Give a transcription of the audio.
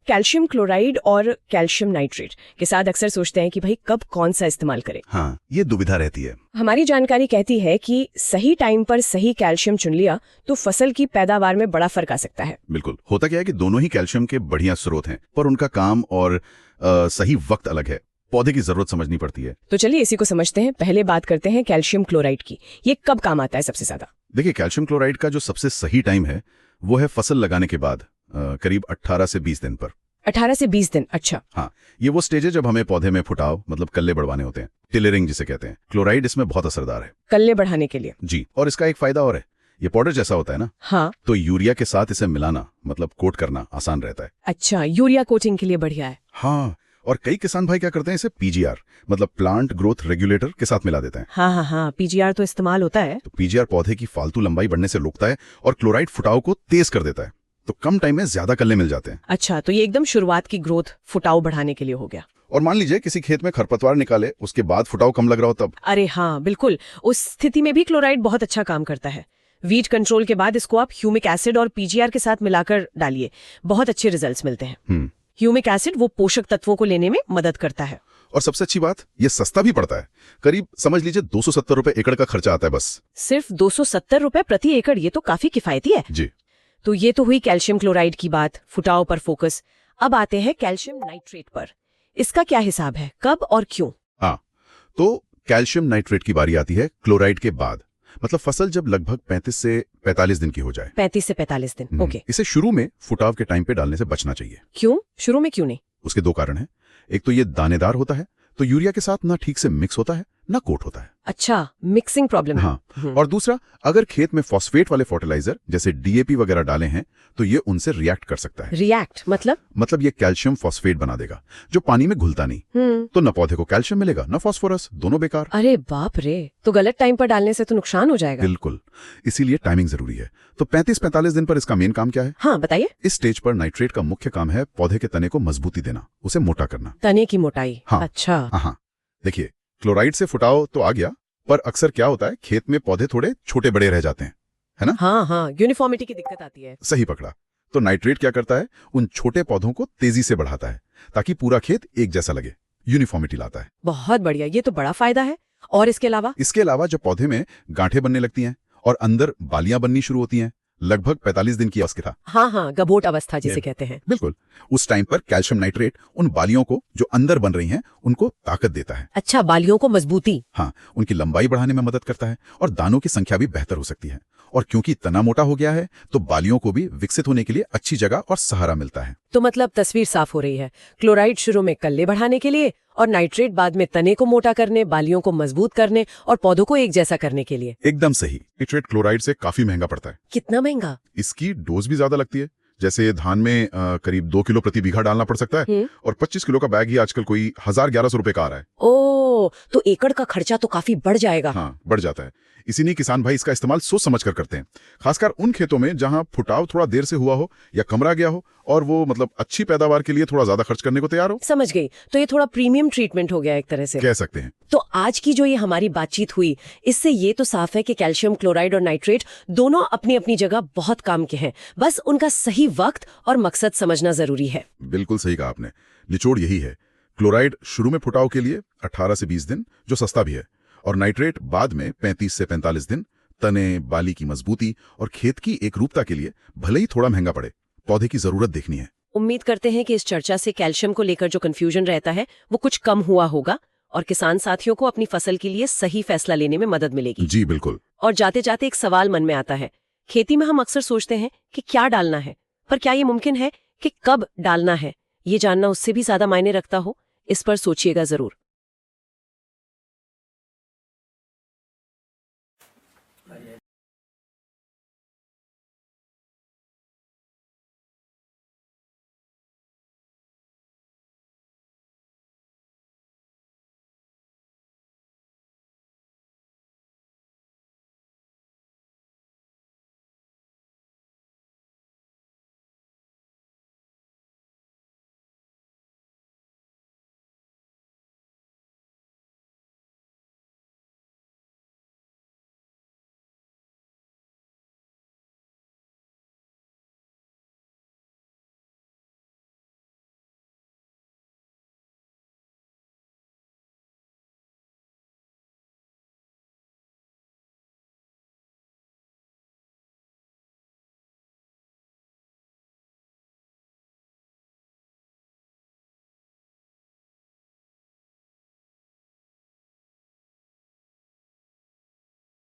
Calcium chloride और calcium nitrate के साथ अक्सर सोचते हैं कि भाई कब कौन सा इस्तेमाल करें। हाँ, ये दुविधा रहती है। हमारी जानकारी कहती है कि सही टाइम पर सही कैल्शियम चुन लिया तो फसल की पैदावार में बड़ा फर्क आ सकता है। बिल्कुल। होता क्या है कि दोनों ही कैल्शियम के बढ़िया स्रोत हैं, पर उनका काम और सही वक्त अलग है। पौधे की जरूरत समझनी पड़ती है। तो चलिए इसी को समझते हैं। पहले बात करते हैं कैल्शियम क्लोराइड की। ये कब काम आता है सबसे ज्यादा? देखिए, कैल्शियम क्लोराइड का जो सबसे सही टाइम है वो है फसल लगाने के बाद करीब 18 से 20 दिन पर। 18 से 20 दिन? अच्छा। हाँ, ये वो स्टेज है जब हमें पौधे में फुटाव मतलब कल्ले बढ़वाने होते हैं, टिलरिंग जिसे कहते हैं। क्लोराइड इसमें बहुत असरदार है कल्ले बढ़ाने के लिए। जी। और इसका एक फायदा और है, ये पाउडर जैसा होता है ना। हाँ। तो यूरिया के साथ इसे मिलाना मतलब कोट करना आसान रहता है। अच्छा, यूरिया कोटिंग के लिए बढ़िया है। हाँ, और कई किसान भाई क्या करते हैं, इसे पीजीआर मतलब प्लांट ग्रोथ रेगुलेटर के साथ मिला देते हैं। हाँ, पीजीआर तो इस्तेमाल होता है। तो पीजीआर पौधे की फालतू लंबाई बढ़ने से रोकता है और क्लोराइड फुटाव को तेज कर देता है, तो कम टाइम में ज्यादा कल्ले मिल जाते हैं। अच्छा, तो ये एकदम शुरुआत की ग्रोथ फुटाव बढ़ाने के लिए हो गया। और मान लीजिए किसी खेत में खरपतवार निकाले, उसके बाद फुटाव कम लग रहा हो तब। अरे हाँ बिल्कुल, उस स्थिति में भी क्लोराइड बहुत अच्छा काम करता है। वीड कंट्रोल के बाद इसको आप ह्यूमिक एसिड और पीजीआर के साथ मिलाकर डालिए, बहुत अच्छे रिजल्ट्स मिलते हैं। ह्यूमिक एसिड वो पोषक तत्वों को लेने में मदद करता है। और सबसे अच्छी बात, ये सस्ता भी पड़ता है। करीब समझ लीजिए 270 रुपए एकड़ का खर्चा आता है बस। सिर्फ 270 रुपए प्रति एकड़? ये तो काफी किफायती है जी। तो ये तो हुई कैल्शियम क्लोराइड की बात, फुटाव पर फोकस। अब आते हैं कैल्शियम नाइट्रेट पर। इसका क्या हिसाब है, कब और क्यों? हाँ, तो कैल्शियम नाइट्रेट की बारी आती है क्लोराइड के बाद, मतलब फसल जब लगभग 35 से 45 दिन की हो जाए। 35 से 45 दिन, ओके। इसे शुरू में फुटाव के टाइम पे डालने से बचना चाहिए। क्यों? शुरू में क्यों नहीं? उसके दो कारण हैं। एक तो ये दानेदार होता है, तो यूरिया के साथ ना ठीक से मिक्स होता है ना कोट होता है। अच्छा, मिक्सिंग प्रॉब्लम है। हाँ। और दूसरा, अगर खेत में फॉस्फेट वाले फर्टिलाइजर जैसे डीएपी वगैरह डाले हैं तो ये उनसे रिएक्ट कर सकता है। रिएक्ट मतलब ये कैल्शियम फॉस्फेट बना देगा जो पानी में घुलता नहीं। तो न पौधे को कैल्शियम मिलेगा न फॉस्फोरस, दोनों बेकार। अरे बाप रे, तो गलत टाइम पर डालने से तो नुकसान हो जाएगा। बिल्कुल, इसीलिए टाइमिंग जरूरी है। तो 35-45 दिन पर इसका मेन काम क्या है? हाँ बताइए। इस स्टेज पर नाइट्रेट का मुख्य काम है पौधे के तने को मजबूती देना, उसे मोटा करना। तने की मोटाई? हाँ। अच्छा। हाँ, देखिए, क्लोराइड से फुटाव तो आ गया, पर अक्सर क्या होता है, खेत में पौधे थोड़े छोटे बड़े रह जाते हैं, है ना? हाँ, यूनिफॉर्मिटी की दिक्कत आती है। सही पकड़ा। तो नाइट्रेट क्या करता है, उन छोटे पौधों को तेजी से बढ़ाता है ताकि पूरा खेत एक जैसा लगे, यूनिफॉर्मिटी लाता है। बहुत बढ़िया, ये तो बड़ा फायदा है। और इसके अलावा जब पौधे में गांठें बनने लगती हैं और अंदर बालियां बननी शुरू होती हैं, लगभग 45 दिन की अवस्था। हाँ, गबोट अवस्था जिसे कहते हैं। बिल्कुल, उस टाइम पर कैल्शियम नाइट्रेट उन बालियों को जो अंदर बन रही हैं उनको ताकत देता है। अच्छा, बालियों को मजबूती? हाँ, उनकी लंबाई बढ़ाने में मदद करता है और दानों की संख्या भी बेहतर हो सकती है। और क्योंकि तना मोटा हो गया है तो बालियों को भी विकसित होने के लिए अच्छी जगह और सहारा मिलता है। तो मतलब तस्वीर साफ हो रही है। क्लोराइड शुरू में कल्ले बढ़ाने के लिए और नाइट्रेट बाद में तने को मोटा करने, बालियों को मजबूत करने और पौधों को एक जैसा करने के लिए। एकदम सही। नाइट्रेट क्लोराइड से काफी महंगा पड़ता है। कितना महंगा? इसकी डोज भी ज्यादा लगती है। जैसे धान में करीब 2 किलो प्रति बीघा डालना पड़ सकता है और 25 किलो का बैग ही आजकल कोई 1000-1100 रुपए का आ रहा है। ओ, तो एकड़ का खर्चा तो काफी बढ़ जाएगा। हाँ, बढ़ जाता है। इसीलिए किसान भाई इसका इस्तेमाल सोच समझ कर करते हैं, खासकर उन खेतों में जहां फुटाव थोड़ा देर से हुआ हो या कमरा गया हो और वो मतलब अच्छी पैदावार के लिए थोड़ा ज्यादा खर्च करने को तैयार हो। समझ गई, तो ये थोड़ा प्रीमियम ट्रीटमेंट हो गया एक तरह से, कह सकते हैं। तो आज की जो ये हमारी बातचीत हुई, इससे ये तो साफ है कि कैल्शियम क्लोराइड और नाइट्रेट दोनों अपनी अपनी जगह बहुत काम के हैं, बस उनका सही वक्त और मकसद समझना जरूरी है। बिल्कुल सही कहा आपने। निचोड़ यही है, क्लोराइड शुरू में फुटाव के लिए 18 से 20 दिन, जो सस्ता भी है, और नाइट्रेट बाद में 35 से 45 दिन, तने, बाली की मजबूती और खेत की एकरूपता के लिए भले ही थोड़ा महंगा पड़े, पौधे की जरूरत देखनी है। उम्मीद करते हैं कि इस चर्चा से कैल्शियम को लेकर जो कंफ्यूजन रहता है वो कुछ कम हुआ होगा और किसान साथियों को अपनी फसल के लिए सही फैसला लेने में मदद मिलेगी। जी बिल्कुल। और जाते जाते एक सवाल मन में आता है, खेती में हम अक्सर सोचते हैं कि क्या डालना है, पर क्या ये मुमकिन है कि कब डालना है ये जानना उससे भी ज्यादा मायने रखता हो? इस पर सोचिएगा जरूर।